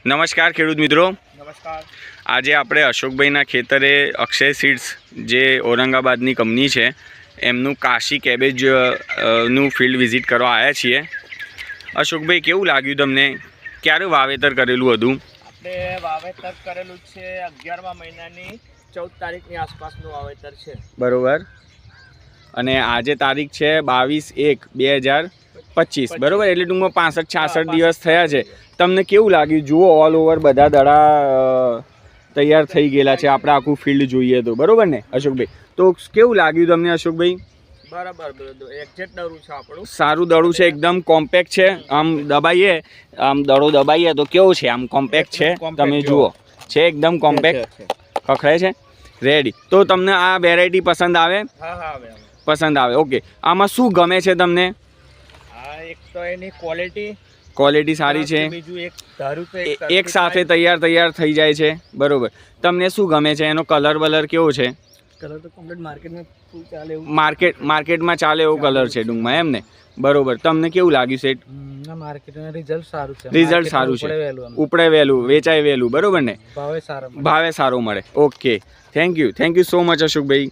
નમસ્કાર ખેડૂત મિત્રો, નમસ્કાર. આજે આપણે અશોકભાઈના ખેતરે અક્ષય સીડ્સ જે ઔરંગાબાદની કંપની છે એમનું કાશી કેબેજ નું ફિલ્ડ વિઝિટ કરવા આવ્યા છીએ. અશોકભાઈ, કેવું લાગ્યું તમને? ક્યારે વાવેતર કરેલું હતું? આપણે વાવેતર કરેલું છે 11મા મહિનાની 14 તારીખની આસપાસનું વાવેતર છે. બરોબર. અને આજે તારીખ છે 22/1/2025. બરોબર, એટલે ટૂંકમાં 65-66 દિવસ થયા છે. તમને કેવું લાગ્યું? જુઓ, ઓલ ઓવર બધા દડા તૈયાર થઈ ગયેલા છે. આપણે આખું ફિલ્ડ જોઈએ તો, બરોબર ને અશોકભાઈ? તો કેવું લાગ્યું તમને અશોકભાઈ? બરાબર, એક્ઝેક્ટ દડું છે આપણું. સારું દડું છે, એકદમ કોમ્પેક્ટ છે. આમ દબાઈએ, આમ દડો દબાઈએ તો કેવું છે? આમ કોમ્પેક્ટ છે. તમે જુઓ, છે એકદમ કોમ્પેક્ટ, ખખડે છે. રેડી. તો તમને આ વેરાયટી પસંદ આવે? હા, પસંદ આવે. ઓકે. આમાં શું ગમે છે તમને? એક તો એની ક્વોલિટી સારી છે. બીજું એક ધારું તો એક સાથે તૈયાર થઈ જાય છે. બરોબર. તમને શું ગમે છે? એનો કલર કેવો છે? કલર તો કમ્પ્લીટ માર્કેટમાં ચાલે એવું. માર્કેટમાં ચાલે એવો કલર છે ટૂંકમાં, એમ ને? બરોબર. તમને કેવું લાગ્યું સેટ? માર્કેટમાં રિઝલ્ટ સારું છે. ઉપડે વહેલું, વેચાય વહેલું, બરોબર ને? ભાવે સારો મળે. Okay, thank you so much Ashokbhai.